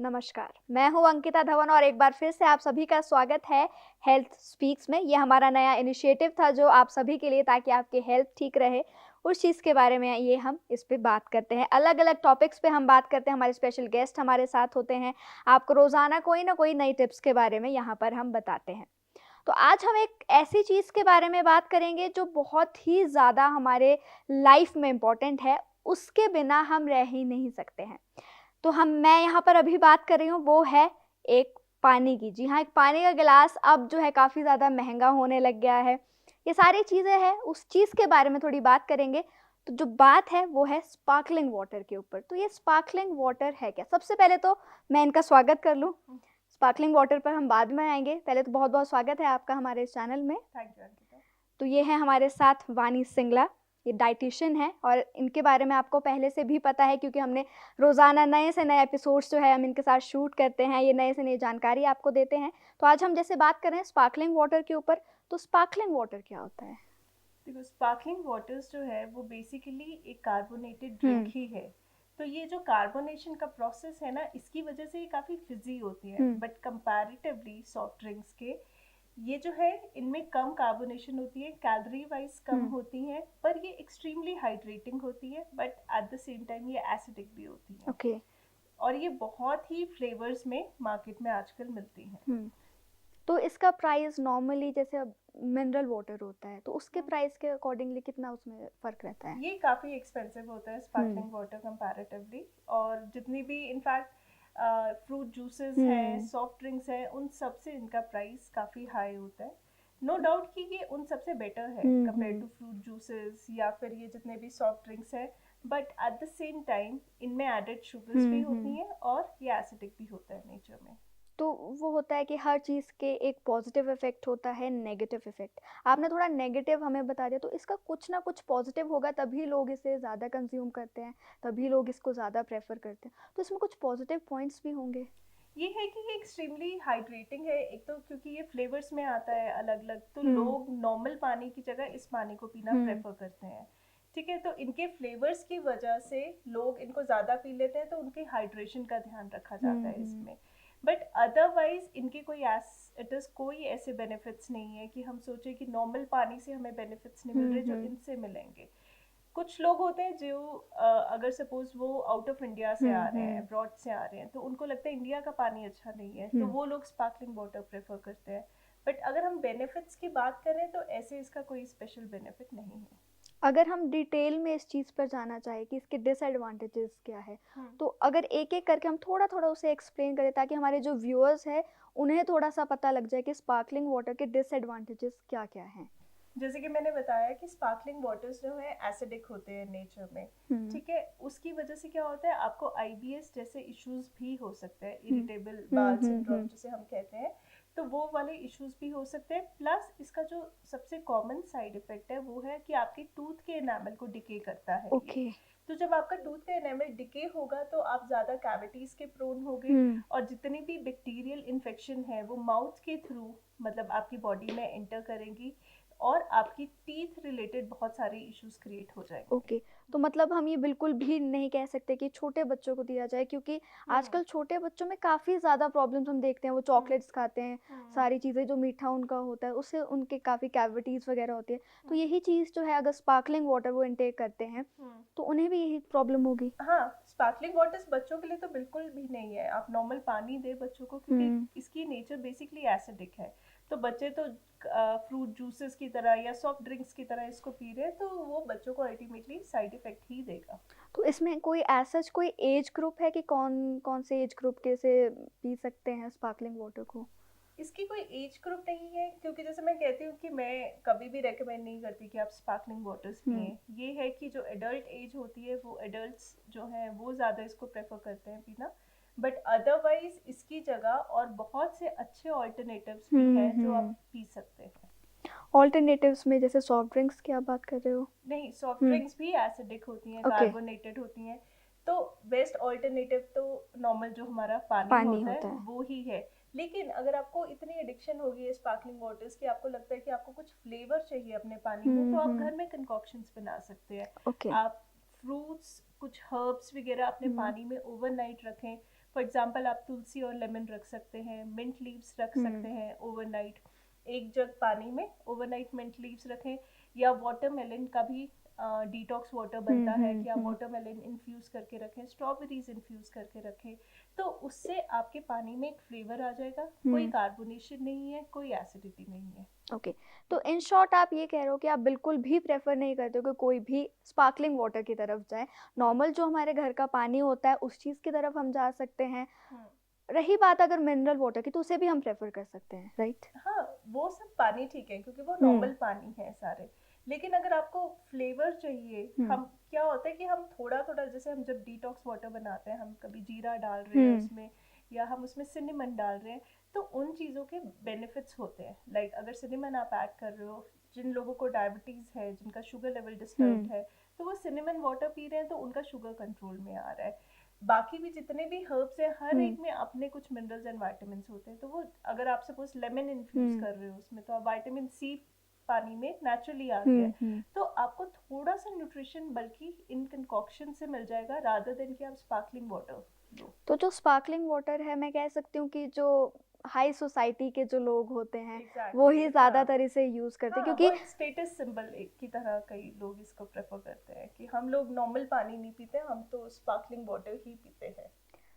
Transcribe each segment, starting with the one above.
नमस्कार, मैं हूं अंकिता धवन और एक बार फिर से आप सभी का स्वागत है हेल्थ स्पीक्स में। ये हमारा नया इनिशिएटिव था जो आप सभी के लिए, ताकि आपकी हेल्थ ठीक रहे, उस चीज़ के बारे में ये हम इस पे बात करते हैं। अलग अलग टॉपिक्स पे हम बात करते हैं, हमारे स्पेशल गेस्ट हमारे साथ होते हैं। आपको रोज़ाना कोई ना कोई नई टिप्स के बारे में यहाँ पर हम बताते हैं। तो आज हम एक ऐसी चीज़ के बारे में बात करेंगे जो बहुत ही ज़्यादा हमारे लाइफ में इम्पॉर्टेंट है, उसके बिना हम रह ही नहीं सकते हैं। तो मैं यहाँ पर अभी बात कर रही हूँ, वो है एक पानी की। जी हाँ, एक पानी का गिलास अब जो है काफ़ी ज़्यादा महँगा होने लग गया है। ये सारी चीज़ें हैं, उस चीज़ के बारे में थोड़ी बात करेंगे। तो जो बात है वो है स्पार्कलिंग वाटर के ऊपर। तो ये स्पार्कलिंग वाटर है क्या? सबसे पहले तो मैं इनका स्वागत कर लूँ। स्पार्कलिंग वाटर पर हम बाद में आएँगे। पहले तो बहुत-बहुत स्वागत है आपका हमारे इस चैनल में। Thank you Ankita. तो ये है हमारे साथ वानी सिंगला, ये डाइटिशियन है और इनके बारे में आपको पहले से भी पता है, क्योंकि हमने रोज़ाना नए से नए एपिसोड्स जो है हम इनके साथ शूट करते हैं, ये नए से नई जानकारी आपको देते हैं। तो आज हम जैसे बात कर रहे हैं स्पार्कलिंग वाटर के ऊपर, तो स्पार्कलिंग वाटर क्या होता है? देखो, स्पार्कलिंग वाटर्स जो है वो बेसिकली एक कार्बोनेटेड ड्रिंक हुँ, ही है। तो ये जो कार्बोनेशन का प्रोसेस है ना, इसकी वजह से ये काफ़ी फिजी होती है, हुँ, बट कंपैरेटिवली सॉफ्ट ड्रिंक्स के ये जो है इनमें कम कार्बोनेशन होती है, कैलोरी वाइज कम हुँ, होती हैं, पर ये एक्सट्रीमली हाइड्रेटिंग होती है, but at the same time ये एसिडिक भी होती हैं। ओके, और ये बहुत ही फ्लेवर्स में मार्केट में आजकल मिलती हैं। हुँ। तो इसका प्राइस नॉर्मली जैसे अब मिनरल वाटर होता है, तो उसके प्राइस के अकॉर्डिंगली कितना उसमें फ़र्क रहता है? ये काफ़ी एक्सपेंसिव होता है हुँ, स्पार्कलिंग वाटर कंपैरेटिवली। और जितनी भी इनफैक्ट फ्रूट जूसेस हैं, हुँ, सॉफ्ट ड्रिंक्स हैं, उन सब से इनका प्राइस काफ़ी हाई होता है। नो डाउट कि ये उन सब से बेटर है हुँ, कंपेयर हुँ, टू फ्रूट जूसेस या फिर ये जितने भी सॉफ्ट ड्रिंक्स हैं, but at the same time इनमें एडेड शुगर्स भी हुँ, होती हुँ। हैं और ये एसिडिक भी होता है नेचर में। तो वो होता है कि हर चीज़ के एक पॉजिटिव इफ़ेक्ट होता है, नेगेटिव इफ़ेक्ट। आपने थोड़ा नेगेटिव हमें बता दिया, तो इसका कुछ ना कुछ पॉजिटिव होगा, तभी लोग इसे ज़्यादा कंज़्यूम करते हैं, तभी लोग इसको ज़्यादा प्रेफ़र करते हैं। तो इसमें कुछ पॉजिटिव पॉइंट्स भी होंगे? ये है कि ये एक्सट्रीमली हाइड्रेटिंग है। एक तो क्योंकि ये फ्लेवर्स में आता है अलग अलग, तो हुँ, लोग नॉर्मल पानी की जगह इस पानी को पीना हुँ, प्रेफर करते हैं। ठीक है, तो इनके फ्लेवर्स की वजह से लोग इनको ज़्यादा पी लेते हैं, तो उनकी हाइड्रेशन का ध्यान रखा जाता हुँ, है हुँ, इसमें। बट अदरवाइज इनके कोई ऐसे बेनिफिट्स नहीं है कि हम सोचे कि नॉर्मल पानी से हमें बेनिफिट्स नहीं मिल हुँ, रहे जो हुँ, इनसे मिलेंगे। कुछ लोग होते हैं जो अगर सपोज वो आउट ऑफ इंडिया से आ हुँ, रहे हैं, हुँ, अब्रॉड से आ रहे हैं, तो उनको लगता है इंडिया का पानी अच्छा नहीं है, तो हुँ। वो लोग स्पार्कलिंग वाटर प्रेफर करते हैं। बट अगर हम बेनिफिट्स की बात करें तो ऐसे इसका कोई स्पेशल बेनिफिट नहीं है। अगर हम डिटेल में इस चीज़ पर जाना चाहें कि इसके डिसएडवांटेजेस क्या है, हम्म। तो अगर एक-एक करके हम थोड़ा-थोड़ा उसे एक्सप्लेन करें, ताकि हमारे जो व्यूअर्स हैं, उन्हें थोड़ा-सा पता लग जाए कि स्पार्कलिंग वाटर के डिसएडवांटेजेस क्या-क्या हैं? जैसे कि मैंने बताया कि स्पार्कलिंग वाटर्स जो है एसिडिक होते हैं नेचर में। हुँ, ठीक है, उसकी वजह से क्या होता है, आपको आईबीएस जैसे इश्यूज भी हो सकते हैं, हुँ, इरिटेबल हुँ, बाल हुँ, सिंड्रोम हुँ। जिसे हम कहते हैं। तो वो वाले इश्यूज भी हो सकते हैं। प्लस इसका जो सबसे कॉमन साइड इफेक्ट है वो है कि आपकी टूथ के एनामल को डिके करता है ये। ओके। तो जब आपका टूथ का एनामल डिके होगा तो आप ज़्यादा कैविटीज़ के प्रोन होगे। हुँ, और जितनी भी बैक्टीरियल इन्फेक्शन है वो माउथ के थ्रू मतलब आपकी बॉडी में एंटर करेंगी, और आपकी टीथ रिलेटेड बहुत सारे इश्यूज क्रिएट हो जाएंगे। ओके। तो मतलब हम ये बिल्कुल भी नहीं कह सकते कि छोटे बच्चों को दिया जाए, क्योंकि हम्म। आजकल छोटे बच्चों में काफ़ी ज़्यादा प्रॉब्लम्स हम देखते हैं, वो हम्म। चॉकलेट्स खाते हैं, हम्म। सारी चीज़ें जो मीठा उनका होता है, उससे उनके काफ़ी कैविटीज़ वगैरह होती है। तो हम्म। यही चीज़ जो है, अगर स्पार्कलिंग वाटर वो इनटेक करते हैं, हम्म। तो उन्हें भी यही प्रॉब्लम होगी? हाँ, स्पार्कलिंग वाटर्स बच्चों के लिए तो बिल्कुल भी नहीं है। आप नॉर्मल पानी दे बच्चों को, क्योंकि हुँ, इसकी नेचर बेसिकली एसिडिक है। तो बच्चे तो फ्रूट जूसेस की तरह या सॉफ्ट ड्रिंक्स की तरह इसको पी रहे हैं, तो वो बच्चों को अल्टीमेटली साइड इफेक्ट ही देगा। तो इसमें कोई ऐसा कोई एज ग्रुप है कि कौन-कौन से एज ग्रुप के से पी सकते हैं स्पार्कलिंग वाटर को? इसकी कोई एज ग्रुप नहीं है, क्योंकि जैसे मैं कहती हूँ कि मैं कभी भी रेकमेंड नहीं करती कि आप स्पार्कलिंग वाटर्स हुँ, पिए। ये है कि जो एडल्ट एज होती है वो एडल्ट्स जो हैं वो ज़्यादा इसको प्रेफर करते हैं पीना। बट अदरवाइज इसकी जगह और बहुत से अच्छे ऑल्टरनेटिव्स भी हुँ, हैं जो आप हुँ। पी सकते हैं। अल्टरनेटिव्स में जैसे सॉफ्ट ड्रिंक्स की आप बात कर रहे हो? नहीं, सॉफ्ट हुँ, ड्रिंक्स भी एसिडिक होती हैं, ओके, कार्बोनेटेड होती हैं। तो बेस्ट ऑल्टरनेटिव तो नॉर्मल जो हमारा पानी पानी होता है होता है। वो ही है। लेकिन अगर आपको इतनी एडिक्शन हो गई है स्पार्कलिंग वाटर्स की, आपको लगता है कि आपको कुछ फ्लेवर चाहिए अपने पानी में, तो हुँ, आप हुँ, घर में कंकॉक्शंस बना सकते हैं। ओके, आप फ्रूट्स, कुछ हर्ब्स वगैरह अपने हुँ, पानी में ओवरनाइट रखें। फॉर एग्जांपल आप तुलसी और लेमन रख सकते हैं, मिंट लीव्स रख सकते हैं ओवरनाइट, एक जग पानी में ओवरनाइट मिंट लीव्स रखें, या वाटरमेलन का भी डिटॉक्स वाटर बनता है कि आप वाटरमेलन इन्फ्यूज़ करके रखें, स्ट्रॉबेरीज इन्फ्यूज़ करके रखें, तो उससे आपके पानी में एक फ्लेवर आ जाएगा, कोई कार्बोनेशन नहीं है, कोई एसिडिटी नहीं है। ओके, तो इन शॉर्ट आप ये कह रहे हो कि आप बिल्कुल भी प्रेफर नहीं करते हो कि कोई भी स्पार्कलिंग वाटर की तरफ जाए, नॉर्मल जो हमारे घर का पानी होता है उस चीज़ की तरफ हम जा सकते हैं। रही बात अगर मिनरल वाटर की, तो उसे भी हम प्रेफर कर सकते हैं, राइट? हाँ, वो सब पानी ठीक है क्योंकि वो नॉर्मल पानी है सारे, लेकिन अगर आपको फ्लेवर चाहिए, हम क्या होता है कि हम थोड़ा थोड़ा, जैसे हम जब डिटॉक्स वाटर बनाते हैं, हम कभी जीरा डाल रहे हैं उसमें, या हम उसमें सिनेमन डाल रहे हैं, तो उन चीज़ों के बेनिफिट्स होते हैं। लाइक अगर सिनेमन आप ऐड कर रहे हो, जिन लोगों को डायबिटीज़ है, जिनका शुगर लेवल डिस्टर्ब्ड है, तो वो सिनेमन वाटर पी रहे हैं तो उनका शुगर कंट्रोल में आ रहा है। बाकी भी जितने भी हर्ब्स हैं, हर एक में अपने कुछ मिनरल्स एंड विटामिन्स होते हैं, तो वो अगर आप सपोज लेमन इन्फ्यूज कर रहे हो उसमें, तो आप विटामिन सी पानी में नेचुरली आ गया है, तो आपको थोड़ा सा न्यूट्रिशन बल्कि इन कंकॉक्शन से मिल जाएगा, रादर देन कि आप स्पार्कलिंग वाटर लो। तो जो स्पार्कलिंग वाटर है, मैं कह सकती हूँ कि जो हाई सोसाइटी के जो लोग होते हैं वो ही ज़्यादातर इसे यूज़ करते हैं, क्योंकि वो एक स्टेटस सिंबल की तरह कई लोग इसको प्रेफर करते हैं कि हम लोग नॉर्मल पानी नहीं पीते, हम तो स्पार्कलिंग वाटर ही पीते हैं।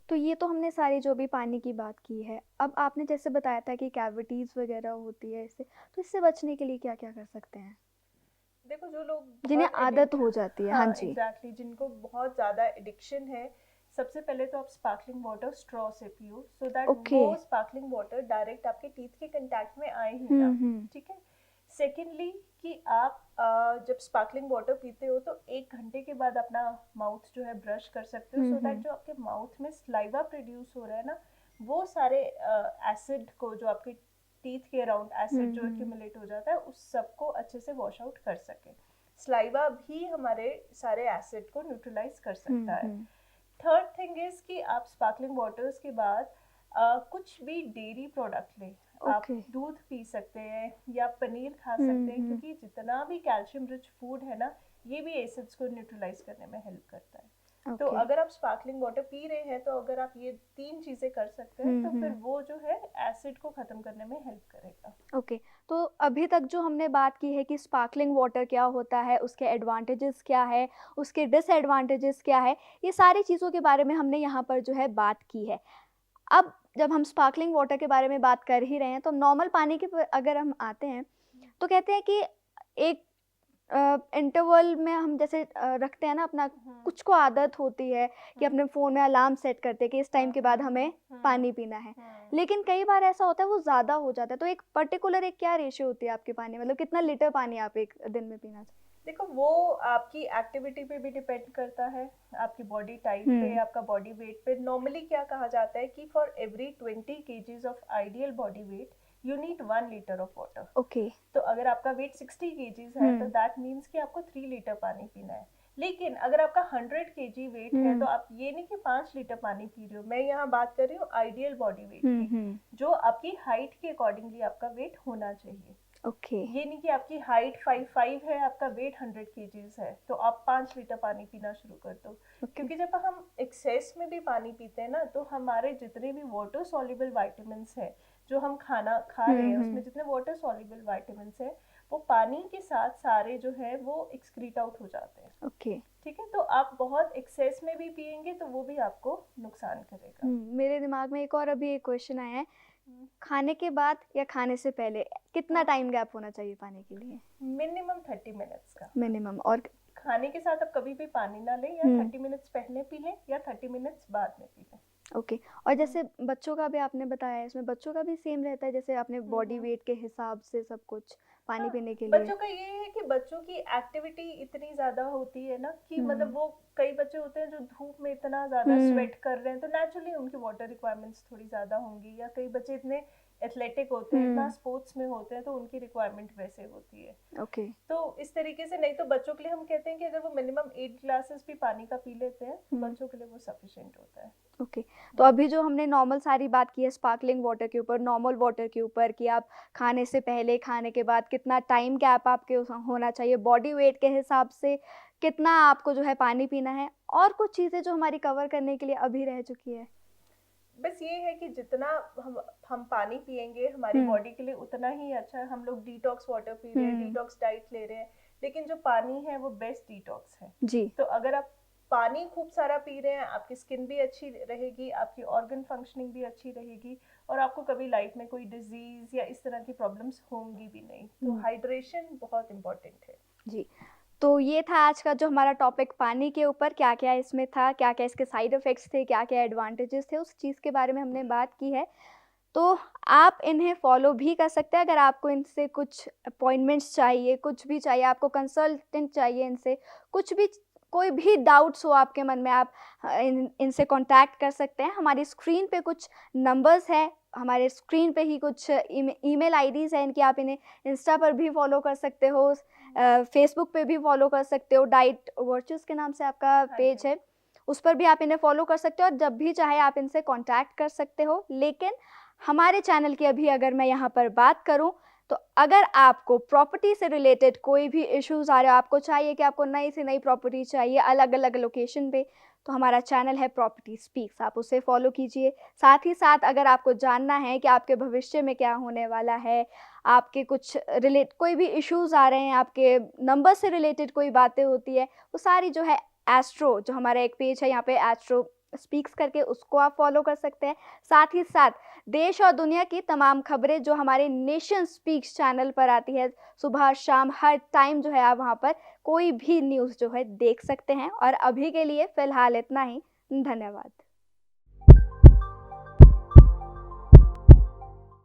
तो ये तो हमने सारी जो भी पानी की बात की है। अब आपने जैसे बताया था कि कैविटीज़ वगैरह होती है इससे, तो इससे बचने के लिए क्या क्या कर सकते हैं? देखो, जो लोग जिन्हें आदत हो जाती है। हाँ जी। एग्जैक्टली, जिनको बहुत ज़्यादा एडिक्शन है, सबसे पहले तो आप स्पार्कलिंग वाटर स्ट्रॉ से पियो, सो दैट ओके। वो स्पार्कलिंग वाटर डायरेक्ट आपके टीथ के कंटैक्ट में आए ही ना। ठीक है। सेकेंडली कि आप जब स्पार्कलिंग वाटर पीते हो तो 1 घंटे के बाद अपना माउथ जो है ब्रश कर सकते हो, सो दैट जो आपके माउथ में स्लाइवा प्रोड्यूस हो रहा है ना, वो सारे एसिड को, जो आपके टीथ के अराउंड एसिड जो एक्यूमुलेट हो जाता है, उस सबको अच्छे से वॉश आउट कर सके। स्लाइवा भी हमारे सारे एसिड को न्यूट्रलाइज कर सकता है। थर्ड थिंग इज कि आप स्पार्कलिंग वाटर्स के बाद कुछ भी डेयरी प्रोडक्ट लें। आप दूध पी सकते हैं या पनीर खा सकते हैं, क्योंकि जितना भी कैल्शियम रिच फूड है ना, ये भी एसिड्स को न्यूट्रलाइज करने में हेल्प करता है। तो अगर आप स्पार्कलिंग वाटर पी रहे हैं, तो अगर आप ये 3 चीजें कर सकते हैं, तो फिर वो जो है एसिड को खत्म करने में हेल्प करेगा। ओके, तो अभी तक जो हमने बात की है कि स्पार्कलिंग वाटर क्या होता है, उसके एडवांटेजेस क्या है, उसके डिसएडवांटेजेस क्या है, ये सारी चीज़ों के बारे में हमने यहाँ पर जो है बात की है। अब जब हम स्पार्कलिंग वाटर के बारे में बात कर ही रहे हैं, तो नॉर्मल पानी के अगर हम आते हैं, तो कहते हैं कि एक इंटरवल में हम जैसे रखते हैं ना अपना, कुछ को आदत होती है कि अपने फ़ोन में अलार्म सेट करते हैं कि इस टाइम के बाद हमें पानी पीना है, लेकिन कई बार ऐसा होता है वो ज़्यादा हो जाता है, तो एक पर्टिकुलर एक क्या रेशियो होती है आपके पानी, मतलब कितना लीटर पानी आप एक दिन में पीना चाहिए? देखो, वो आपकी एक्टिविटी पे भी डिपेंड करता है, आपकी बॉडी टाइप पे, आपका बॉडी वेट पे। नॉर्मली क्या कहा जाता है कि for every 20 kgs of ideal body weight you need 1 litre of water. Okay. तो अगर आपका वेट 60 kgs है, तो दैट मीन्स कि आपको 3 लीटर पानी पीना है। लेकिन अगर आपका 100 kg वेट है, तो आप ये नहीं कि 5 लीटर पानी पी रहे हो। मैं यहाँ बात कर रही हूँ आइडियल बॉडी वेट की, जो आपकी हाइट के अकॉर्डिंगली आपका वेट होना चाहिए। ये नहीं कि आपकी हाइट 5'5" है, आपका वेट 100 kgs है, तो आप 5 लीटर पानी पीना शुरू कर दो। क्योंकि जब हम एक्सेस में भी पानी पीते हैं ना, तो हमारे जितने भी वाटर सॉल्युबल विटामिन्स है, जो हम खाना खा रहे हैं उसमें जितने वाटर सॉल्युबल विटामिन्स है, वो पानी के साथ सारे जो है वो एक्सक्रीट आउट हो जाते हैं। ठीक है। तो आप बहुत एक्सेस में भी पिएंगे तो वो भी आपको नुकसान करेगा। मेरे दिमाग में एक और अभी एक क्वेश्चन आया है, खाने के बाद या खाने से पहले कितना टाइम गैप होना चाहिए पानी के लिए? मिनिमम 30 मिनट्स का मिनिमम। और खाने के साथ आप कभी भी पानी ना लें, या 30 मिनट्स पहले पी लें या 30 मिनट्स बाद में पी लें। ओके। और जैसे बच्चों का भी आपने बताया, इसमें बच्चों का भी सेम रहता है, जैसे आपने बॉडी वेट के हिसाब से सब कुछ पानी पीने के लिए? बच्चों का ये है कि बच्चों की एक्टिविटी इतनी ज्यादा होती है ना कि मतलब वो, कई बच्चे होते हैं जो धूप में इतना ज्यादा स्वेट कर रहे हैं, तो नेचुरली उनकी वाटर रिक्वायरमेंट्स थोड़ी ज्यादा होंगी। या कई बच्चे इतने एथलेटिक होते हैं, इतना स्पोर्ट्स में होते हैं, तो उनकी रिक्वायरमेंट वैसे होती है। तो इस तरीके से, नहीं तो बच्चों के लिए हम कहते हैं कि अगर वो मिनिमम 8 ग्लासेस भी पानी का पी लेते हैं, तो बच्चों के लिए वो सफिशिएंट होता है। तो अभी जो हमने नॉर्मल सारी बात की है स्पार्कलिंग वाटर के ऊपर, नॉर्मल वाटर के ऊपर, कि आप खाने से पहले, खाने के बाद कितना टाइम गैप आपके होना चाहिए, बॉडी वेट के हिसाब से कितना आपको जो है पानी पीना है, और कुछ चीज़ें जो हमारी कवर करने के लिए अभी रह चुकी है। बस ये है कि जितना हम पानी पिएंगे हमारी बॉडी के लिए उतना ही अच्छा है। हम लोग डिटॉक्स वाटर पी रहे हैं, डिटॉक्स डाइट ले रहे हैं, लेकिन जो पानी है वो बेस्ट डिटॉक्स है जी। तो अगर आप पानी खूब सारा पी रहे हैं, आपकी स्किन भी अच्छी रहेगी, आपकी ऑर्गन फंक्शनिंग भी अच्छी रहेगी, और आपको कभी लाइफ में कोई डिजीज या इस तरह की प्रॉब्लम्स होंगी भी नहीं। तो हाइड्रेशन बहुत इंपॉर्टेंट है जी। तो ये था आज का जो हमारा टॉपिक पानी के ऊपर, क्या क्या इसमें था, क्या क्या इसके साइड इफ़ेक्ट्स थे, क्या क्या एडवांटेजेस थे, उस चीज़ के बारे में हमने बात की है। तो आप इन्हें फॉलो भी कर सकते हैं। अगर आपको इनसे कुछ अपॉइंटमेंट्स चाहिए, कुछ भी चाहिए, आपको कंसल्टेंट चाहिए इनसे, कुछ भी कोई भी डाउट्स हो आपके मन में, आप इनसे कांटेक्ट कर सकते हैं। हमारी स्क्रीन पे कुछ नंबर्स हैं, हमारे स्क्रीन पे ही कुछ ईमेल आईडीज़ हैं इनकी, आप इन्हें इंस्टा पर भी फॉलो कर सकते हो, फेसबुक पे भी फॉलो कर सकते हो, डाइट वर्चुअस के नाम से आपका पेज है, उस पर भी आप इन्हें फॉलो कर सकते हो और जब भी चाहे आप इनसे कांटेक्ट कर सकते हो। लेकिन हमारे चैनल की अभी अगर मैं यहाँ पर बात करूँ, तो अगर आपको प्रॉपर्टी से रिलेटेड कोई भी इश्यूज़ आ रहे हो, आपको चाहिए कि आपको नई से नई प्रॉपर्टी चाहिए अलग-अलग लोकेशन पे, तो हमारा चैनल है प्रॉपर्टी स्पीक्स, आप उसे फॉलो कीजिए। साथ ही साथ अगर आपको जानना है कि आपके भविष्य में क्या होने वाला है, आपके कुछ कोई भी इश्यूज़ आ रहे हैं, आपके नंबर से रिलेटेड कोई बातें होती है, वो सारी जो है एस्ट्रो, जो हमारा एक पेज है यहाँ पे एस्ट्रो स्पीक्स करके, उसको आप फॉलो कर सकते हैं। साथ ही साथ देश और दुनिया की तमाम खबरें जो हमारे नेशन स्पीक्स चैनल पर आती है, सुबह शाम हर टाइम जो है आप वहाँ पर कोई भी न्यूज़ जो है देख सकते हैं। और अभी के लिए फ़िलहाल इतना ही। धन्यवाद।